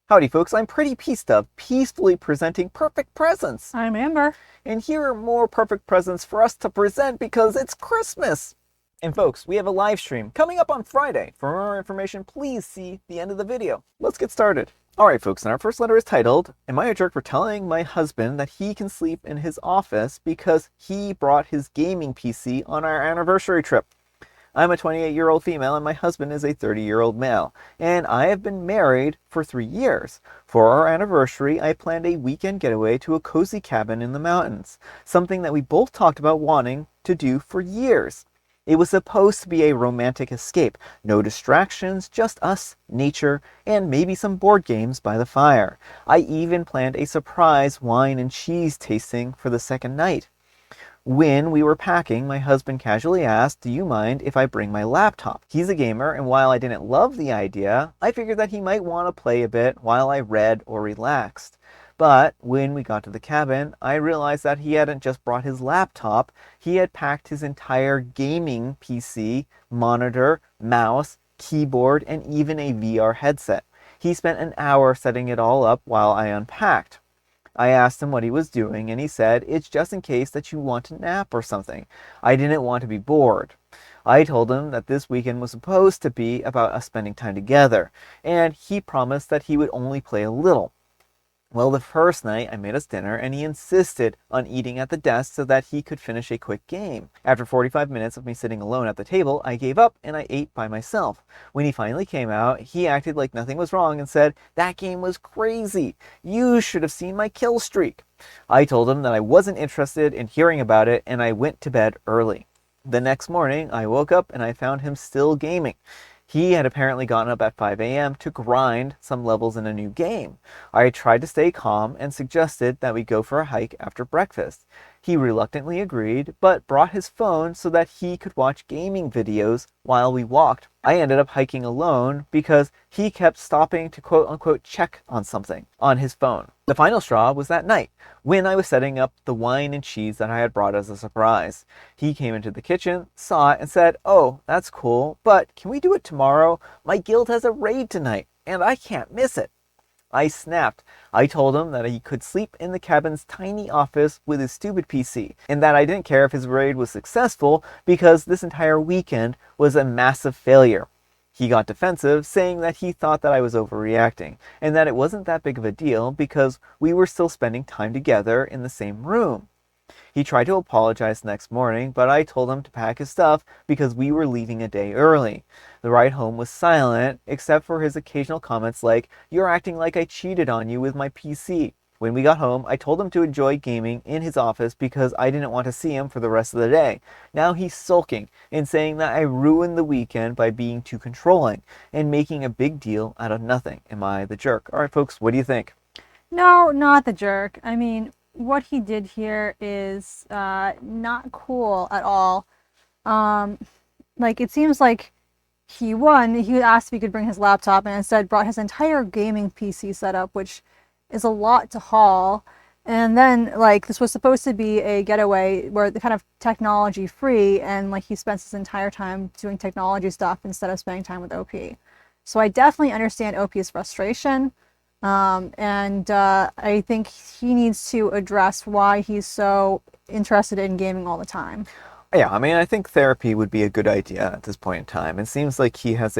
Howdy folks, I'm Pretty Peastuff, peacefully presenting perfect presents. I'm Amber. And here are more perfect presents for us to present because it's Christmas. And folks, we have a live stream coming up on Friday. For more information, please see the end of the video. Let's get started. Alright folks, and our first letter is titled, Am I a jerk for telling my husband that he can sleep in his office because he brought his gaming PC on our anniversary trip? I'm a 28-year-old female and my husband is a 30-year-old male, and I have been married for 3 years. For our anniversary, I planned a weekend getaway to a cozy cabin in the mountains, something that we both talked about wanting to do for years. It was supposed to be a romantic escape, no distractions, just us, nature, and maybe some board games by the fire. I even planned a surprise wine and cheese tasting for the second night. When we were packing, my husband casually asked, do you mind if I bring my laptop? He's a gamer, and while I didn't love the idea, I figured that he might want to play a bit while I read or relaxed. But when we got to the cabin, I realized that he hadn't just brought his laptop, he had packed his entire gaming PC, monitor, mouse, keyboard, and even a VR headset. He spent an hour setting it all up while I unpacked. I asked him what he was doing, and he said, it's just in case that you want to nap or something. I didn't want to be bored. I told him that this weekend was supposed to be about us spending time together, and he promised that he would only play a little. Well, the first night I made us dinner and he insisted on eating at the desk so that he could finish a quick game. After 45 minutes of me sitting alone at the table, I gave up and I ate by myself. When he finally came out, he acted like nothing was wrong and said, that game was crazy. You should have seen my kill streak. I told him that I wasn't interested in hearing about it and I went to bed early. The next morning, I woke up and I found him still gaming. He had apparently gotten up at 5 a.m. to grind some levels in a new game. I tried to stay calm and suggested that we go for a hike after breakfast. He reluctantly agreed, but brought his phone so that he could watch gaming videos while we walked. I ended up hiking alone because he kept stopping to quote-unquote check on something on his phone. The final straw was that night, when I was setting up the wine and cheese that I had brought as a surprise. He came into the kitchen, saw it, and said, oh, that's cool, but can we do it tomorrow? My guild has a raid tonight, and I can't miss it. I snapped. I told him that he could sleep in the cabin's tiny office with his stupid PC, and that I didn't care if his raid was successful because this entire weekend was a massive failure. He got defensive, saying that he thought that I was overreacting, and that it wasn't that big of a deal because we were still spending time together in the same room. He tried to apologize the next morning, but I told him to pack his stuff because we were leaving a day early. The ride home was silent, except for his occasional comments like, you're acting like I cheated on you with my PC. When we got home, I told him to enjoy gaming in his office because I didn't want to see him for the rest of the day. Now he's sulking and saying that I ruined the weekend by being too controlling and making a big deal out of nothing. Am I the jerk? All right, folks, what do you think? No, not the jerk. I mean, what he did here is not cool at all. It seems like he asked if he could bring his laptop and instead brought his entire gaming PC setup, which is a lot to haul. And then, this was supposed to be a getaway where the kind of technology free, and he spends his entire time doing technology stuff instead of spending time with OP. So I definitely understand OP's frustration. I think he needs to address why he's so interested in gaming all the time. Yeah, I mean, I think therapy would be a good idea at this point in time. It seems like he has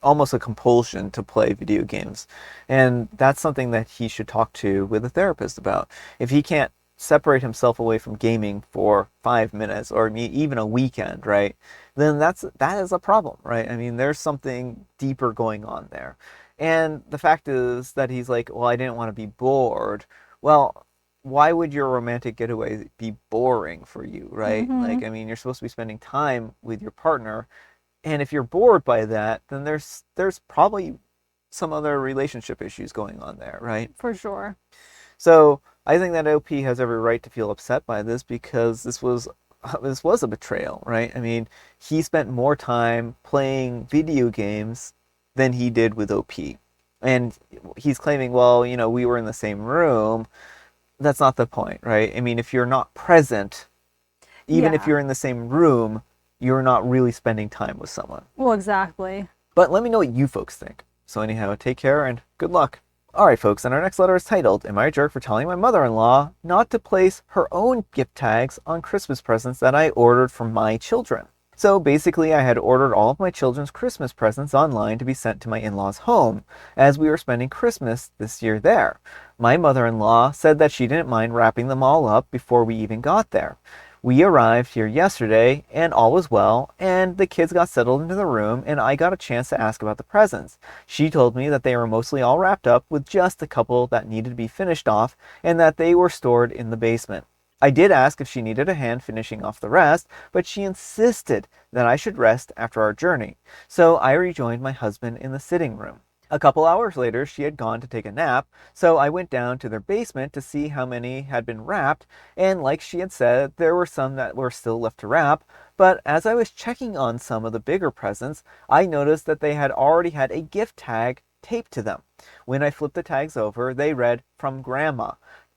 almost a compulsion to play video games. And that's something that he should talk to with a therapist about. If he can't separate himself away from gaming for 5 minutes or even a weekend, right, then that is a problem, right? I mean, there's something deeper going on there. And the fact is that he's like, well, I didn't want to be bored. Well, why would your romantic getaway be boring for you, right? Mm-hmm. I mean, you're supposed to be spending time with your partner. And if you're bored by that, then there's probably some other relationship issues going on there, right? For sure. So I think that OP has every right to feel upset by this because this was a betrayal, right? I mean, he spent more time playing video games than he did with OP. And he's claiming, well, we were in the same room. That's not the point, right? I mean, if you're not present, even if Yeah. you're in the same room, you're not really spending time with someone. Well, exactly. But let me know what you folks think. So anyhow, take care and good luck. Alright folks, and our next letter is titled, Am I a Jerk for Telling My Mother-in-Law Not to Place Her Own Gift Tags on Christmas Presents That I Ordered for My Children? So basically I had ordered all of my children's Christmas presents online to be sent to my in-laws' home, as we were spending Christmas this year there. My mother-in-law said that she didn't mind wrapping them all up before we even got there. We arrived here yesterday, and all was well, and the kids got settled into the room, and I got a chance to ask about the presents. She told me that they were mostly all wrapped up, with just a couple that needed to be finished off, and that they were stored in the basement. I did ask if she needed a hand finishing off the rest, but she insisted that I should rest after our journey, so I rejoined my husband in the sitting room. A couple hours later, she had gone to take a nap, so I went down to their basement to see how many had been wrapped, and like she had said, there were some that were still left to wrap, but as I was checking on some of the bigger presents, I noticed that they had already had a gift tag taped to them. When I flipped the tags over, they read, "From Grandma,"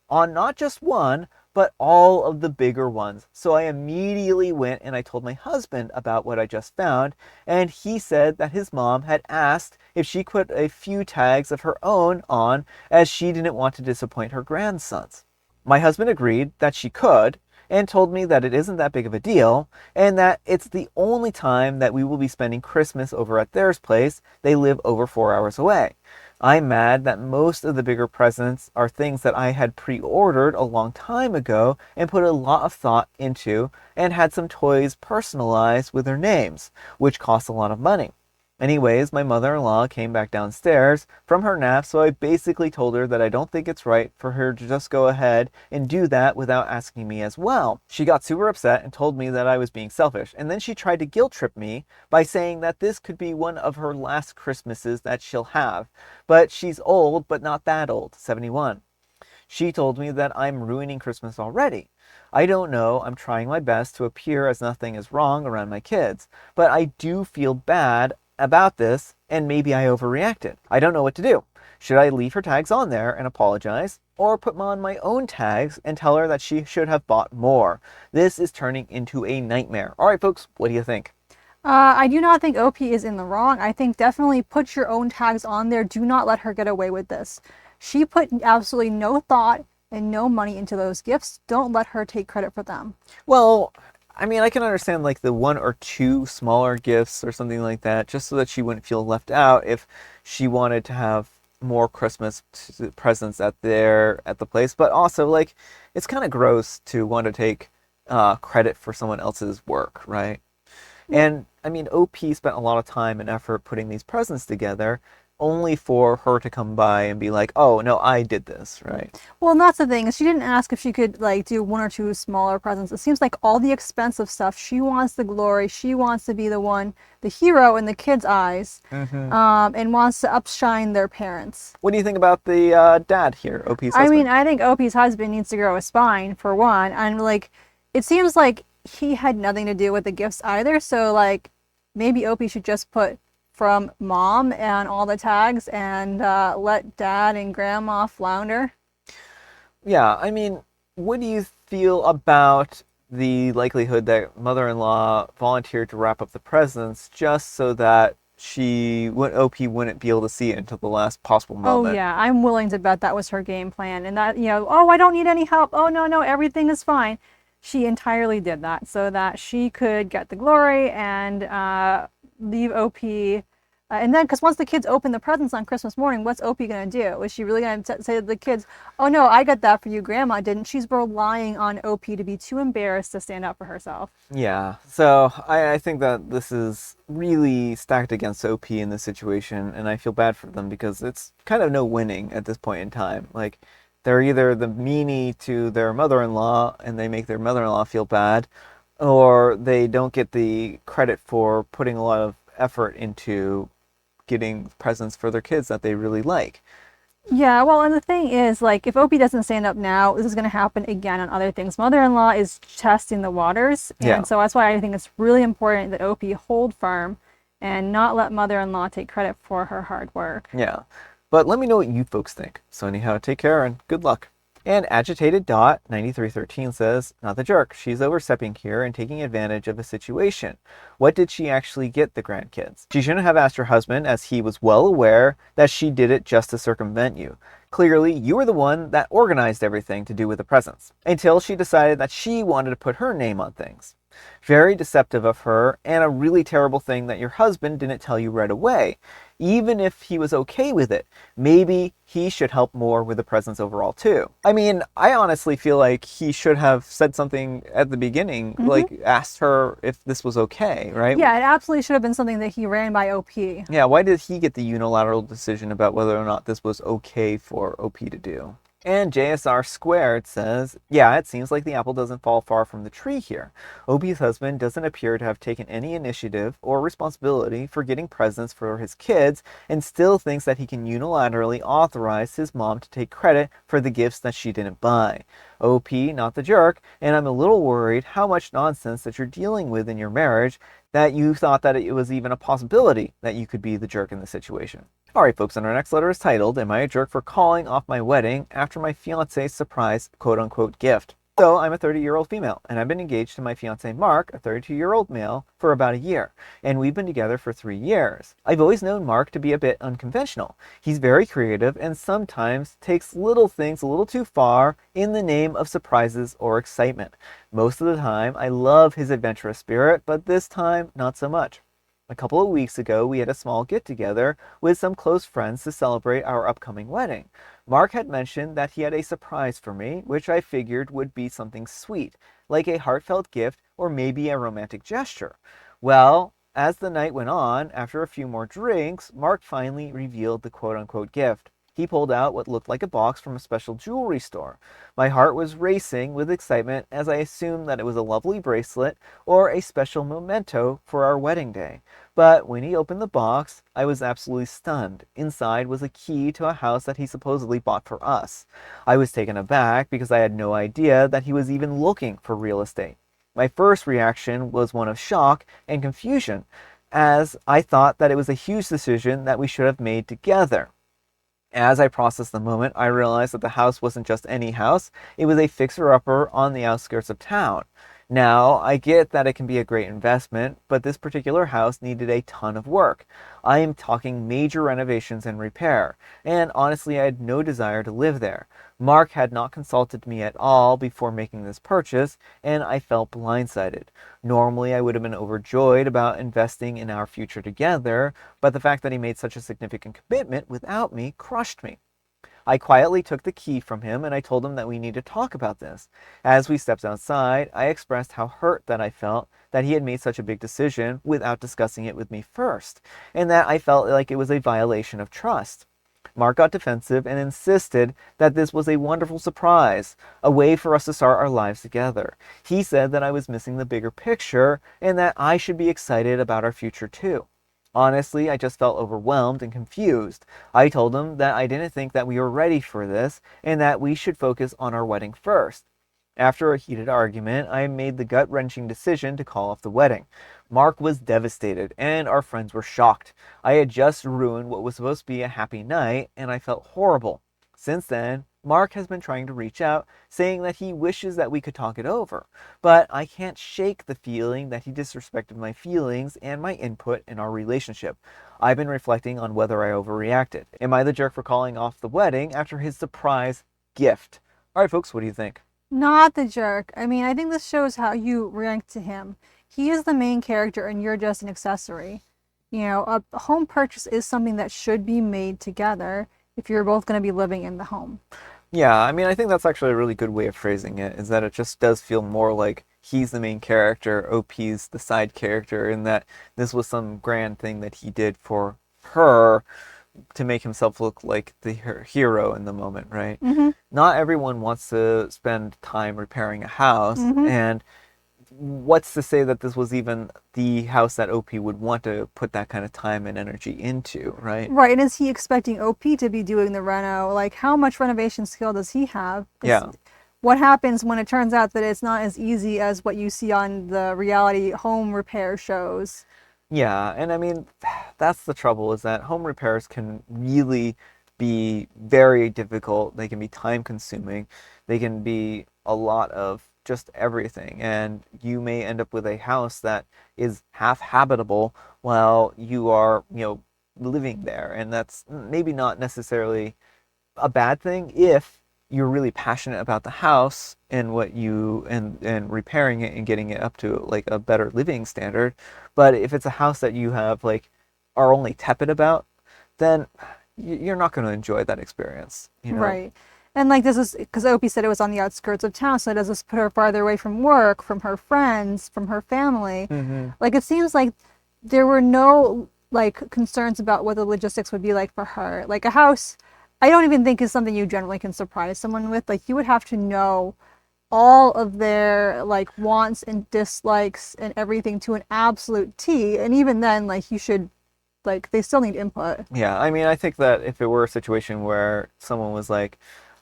on not just one, but all of the bigger ones. So I immediately went and I told my husband about what I just found, and he said that his mom had asked if she could put a few tags of her own on, as she didn't want to disappoint her grandsons. My husband agreed that she could, and told me that it isn't that big of a deal, and that it's the only time that we will be spending Christmas over at theirs place. They live over 4 hours away. I'm mad that most of the bigger presents are things that I had pre-ordered a long time ago and put a lot of thought into, and had some toys personalized with their names, which cost a lot of money. Anyways, my mother-in-law came back downstairs from her nap, so I basically told her that I don't think it's right for her to just go ahead and do that without asking me as well. She got super upset and told me that I was being selfish, and then she tried to guilt trip me by saying that this could be one of her last Christmases that she'll have. But she's old, but not that old, 71. She told me that I'm ruining Christmas already. I don't know, I'm trying my best to appear as nothing is wrong around my kids, but I do feel bad about this, and maybe I overreacted. I don't know what to do. Should I leave her tags on there and apologize, or put on my own tags and tell her that she should have bought more? This is turning into a nightmare. All right, folks, what do you think? I do not think OP is in the wrong. I think definitely put your own tags on there. Do not let her get away with this. She put absolutely no thought and no money into those gifts. Don't let her take credit for them. Well, I mean, I can understand like the one or two smaller gifts or something like that, just so that she wouldn't feel left out if she wanted to have more Christmas presents at the place. But also, like, it's kind of gross to want to take credit for someone else's work, right? And I mean, OP spent a lot of time and effort putting these presents together, only for her to come by and be like, "Oh no, I did this," right? Well, and that's the thing, is she didn't ask if she could like do one or two smaller presents. It seems like all the expensive stuff, she wants the glory. She wants to be the one, the hero in the kids' eyes, and wants to upshine their parents. What do you think about the dad here, OP's husband? I mean, I think OP's husband needs to grow a spine for one, and like, it seems like he had nothing to do with the gifts either. So like, maybe OP should just put "From Mom" and all the tags, and let Dad and Grandma flounder. Yeah, I mean, what do you feel about the likelihood that mother-in-law volunteered to wrap up the presents just so that OP wouldn't be able to see it until the last possible moment? Oh yeah, I'm willing to bet that was her game plan, and that, oh, I don't need any help. Oh no, everything is fine. She entirely did that so that she could get the glory and leave OP. And then, because once the kids open the presents on Christmas morning, what's OP going to do? Is she really going to say to the kids, "Oh no, I got that for you, Grandma didn't"? She's relying on OP to be too embarrassed to stand up for herself. Yeah, so I think that this is really stacked against OP in this situation, and I feel bad for them because it's kind of no winning at this point in time. Like, they're either the meanie to their mother-in-law and they make their mother-in-law feel bad, or they don't get the credit for putting a lot of effort into getting presents for their kids that they really like. Yeah, well, and the thing is, like, if OP doesn't stand up now, this is going to happen again on other things. Mother-in-law is testing the waters, and so that's why I think it's really important that OP hold firm and not let mother-in-law take credit for her hard work. Yeah, but let me know what you folks think. So anyhow, take care and good luck. And Agitated Dot 9313 says, not the jerk. She's overstepping here and taking advantage of a situation. What did she actually get the grandkids? She shouldn't have asked her husband, as he was well aware that she did it just to circumvent you. Clearly, you were the one that organized everything to do with the presents, until she decided that she wanted to put her name on things. Very deceptive of her, and a really terrible thing that your husband didn't tell you right away. Even if he was okay with it, maybe he should help more with the presents overall too. I mean, I honestly feel like he should have said something at the beginning, like asked her if this was okay, right? Yeah, it absolutely should have been something that he ran by OP. Yeah, why did he get the unilateral decision about whether or not this was okay for OP to do? And JSR Squared says, yeah, it seems like the apple doesn't fall far from the tree here. OP's husband doesn't appear to have taken any initiative or responsibility for getting presents for his kids, and still thinks that he can unilaterally authorize his mom to take credit for the gifts that she didn't buy. OP, not the jerk, and I'm a little worried how much nonsense that you're dealing with in your marriage that you thought that it was even a possibility that you could be the jerk in the situation. Alright folks, and our next letter is titled, Am I a Jerk for Calling Off My Wedding After My Fiance's Surprise Quote-Unquote Gift? So, I'm a 30-year-old female, and I've been engaged to my fiance Mark, a 32-year-old male, for about a year, and we've been together for 3 years. I've always known Mark to be a bit unconventional. He's very creative and sometimes takes little things a little too far in the name of surprises or excitement. Most of the time, I love his adventurous spirit, but this time, not so much. A couple of weeks ago, we had a small get-together with some close friends to celebrate our upcoming wedding. Mark had mentioned that he had a surprise for me, which I figured would be something sweet, like a heartfelt gift or maybe a romantic gesture. Well, as the night went on, after a few more drinks, Mark finally revealed the quote-unquote gift. He pulled out what looked like a box from a special jewelry store. My heart was racing with excitement as I assumed that it was a lovely bracelet or a special memento for our wedding day. But when he opened the box, I was absolutely stunned. Inside was a key to a house that he supposedly bought for us. I was taken aback because I had no idea that he was even looking for real estate. My first reaction was one of shock and confusion, as I thought that it was a huge decision that we should have made together. As I processed the moment, I realized that the house wasn't just any house, it was a fixer-upper on the outskirts of town. Now, I get that it can be a great investment, but this particular house needed a ton of work. I am talking major renovations and repair, and honestly I had no desire to live there. Mark had not consulted me at all before making this purchase, and I felt blindsided. Normally I would have been overjoyed about investing in our future together, but the fact that he made such a significant commitment without me crushed me. I quietly took the key from him and I told him that we need to talk about this. As we stepped outside, I expressed how hurt that I felt that he had made such a big decision without discussing it with me first, and that I felt like it was a violation of trust. Mark got defensive and insisted that this was a wonderful surprise, a way for us to start our lives together. He said that I was missing the bigger picture and that I should be excited about our future too. Honestly, I just felt overwhelmed and confused. I told him that I didn't think that we were ready for this and that we should focus on our wedding first. After a heated argument, I made the gut-wrenching decision to call off the wedding. Mark was devastated and our friends were shocked. I had just ruined what was supposed to be a happy night and I felt horrible. Since then, Mark has been trying to reach out, saying that he wishes that we could talk it over, but I can't shake the feeling that he disrespected my feelings and my input in our relationship. I've been reflecting on whether I overreacted. Am I the jerk for calling off the wedding after his surprise gift? Alright folks, what do you think? Not the jerk. I mean, I think this shows how you react to him. He is the main character and you're just an accessory. You know, a home purchase is something that should be made together if you're both going to be living in the home. Yeah, I mean, I think that's actually a really good way of phrasing it, is that it just does feel more like he's the main character, OP's the side character, and that this was some grand thing that he did for her to make himself look like the hero in the moment, right? Not everyone wants to spend time repairing a house, and what's to say that this was even the house that OP would want to put that kind of time and energy into, right? Right, and is he expecting OP to be doing the reno? Like, how much renovation skill does he have? Yeah. What happens when it turns out that it's not as easy as what you see on the reality home repair shows? Yeah, and I mean, that's the trouble, is that home repairs can really be very difficult. They can be time consuming. They can be a lot of just everything. And you may end up with a house that is half habitable while you are, living there. And that's maybe not necessarily a bad thing if you're really passionate about the house and what you and repairing it and getting it up to like a better living standard. But if it's a house that you have like are only tepid about, then you're not going to enjoy that experience, Right. And like this is because Opie said it was on the outskirts of town, so does this put her farther away from work, from her friends, from her family? Mm-hmm. Like it seems like there were no like concerns about what the logistics would be like for her. Like a house, I don't even think is something you generally can surprise someone with. Like you would have to know all of their like wants and dislikes and everything to an absolute T. And even then, like you should like they still need input. Yeah, I mean, I think that if it were a situation where someone was like,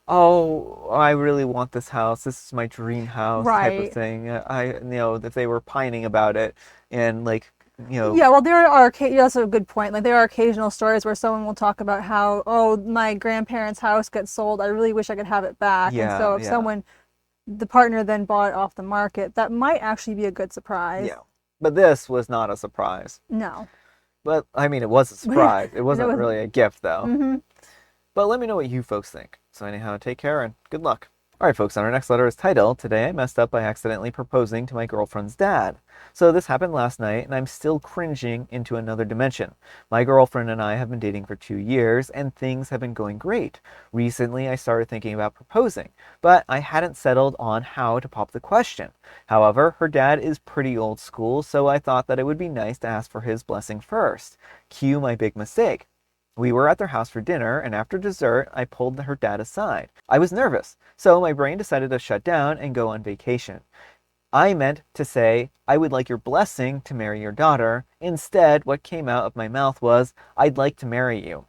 "Oh, I really want this house. This is my dream house," type of Right. thing. If they were pining about it and like, Yeah, well, there are, that's a good point. Like, there are occasional stories where someone will talk about how, oh, my grandparents' house got sold. I really wish I could have it back. And so yeah, if yeah, the partner then bought it off the market, that might actually be a good surprise. yeah. But this was not a surprise. No. But I mean, it was a But yeah, surprise. It and it wasn't was, really a gift, though. mm-hmm. But let me know what you folks think. So anyhow, take care and good luck. All right, folks, on our next letter is titled, Today I Messed Up by Accidentally Proposing to My Girlfriend's Dad. So this happened last night, and I'm still cringing into another dimension. My girlfriend and I have been dating for 2 years, and things have been going great. Recently, I started thinking about proposing, but I hadn't settled on how to pop the question. However, her dad is pretty old school, so I thought that it would be nice to ask for his blessing first. Cue my big mistake. We were at their house for dinner, and after dessert, I pulled her dad aside. I was nervous, so my brain decided to shut down and go on vacation. I meant to say, I would like your blessing to marry your daughter. Instead, what came out of my mouth was, I'd like to marry you.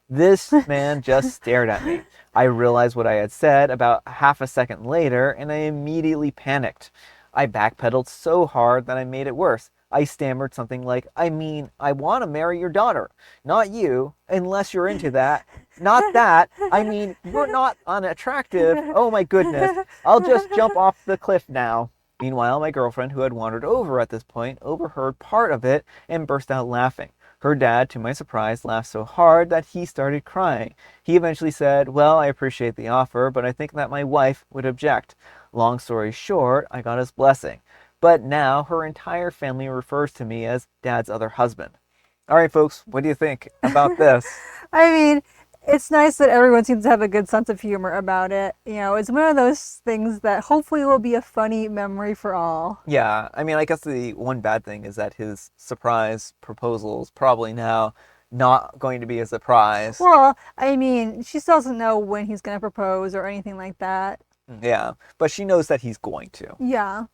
This man just stared at me. I realized what I had said about half a second later, and I immediately panicked. I backpedaled so hard that I made it worse. I stammered something like, I want to marry your daughter. Not you, unless you're into that. Not that. You're not unattractive. Oh my goodness. I'll just jump off the cliff now. Meanwhile, my girlfriend, who had wandered over at this point, overheard part of it and burst out laughing. Her dad, to my surprise, laughed so hard that he started crying. He eventually said, Well, I appreciate the offer, but I think that my wife would object. Long story short, I got his blessing. But now her entire family refers to me as Dad's other husband. All right, folks, what do you think about this? I mean, it's nice that everyone seems to have a good sense of humor about it. You know, it's one of those things that hopefully will be a funny memory for all. Yeah, I guess the one bad thing is that his surprise proposal is probably now not going to be a surprise. Well, I mean, she still doesn't know when he's going to propose or anything like that. Yeah, but she knows that he's going to. Yeah.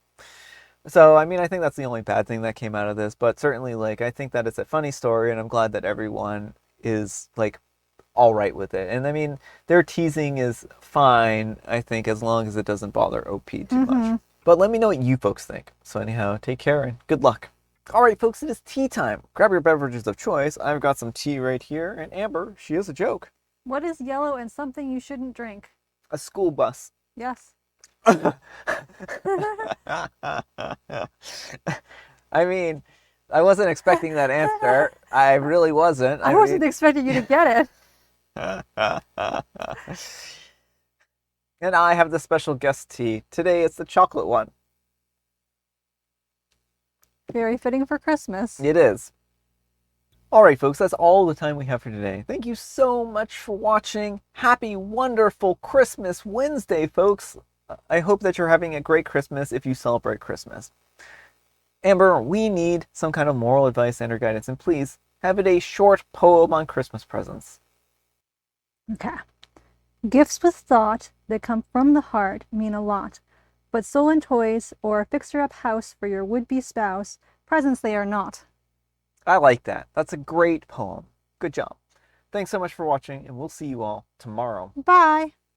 So, I think that's the only bad thing that came out of this, but certainly, like, I think that it's a funny story, and I'm glad that everyone is, like, all right with it. And their teasing is fine, I think, as long as it doesn't bother OP too much. But let me know what you folks think. So anyhow, take care and good luck. All right, folks, it is tea time. Grab your beverages of choice. I've got some tea right here, and Amber, she has a joke. What is yellow and something you shouldn't drink? A school bus. Yes. I wasn't expecting that answer. I really wasn't. I wasn't expecting you to get it. And I have the special guest tea. Today it's the chocolate one. Very fitting for Christmas. It is. All right, folks, that's all the time we have for today. Thank you so much for watching. Happy, wonderful Christmas Wednesday, folks. I hope that you're having a great Christmas if you celebrate Christmas. Amber, we need some kind of moral advice and or guidance, and please have it a short poem on Christmas presents. Okay. Gifts with thought that come from the heart mean a lot, but stolen toys or a fixer-up house for your would-be spouse, presents they are not. I like that. That's a great poem. Good job. Thanks so much for watching, and we'll see you all tomorrow. Bye!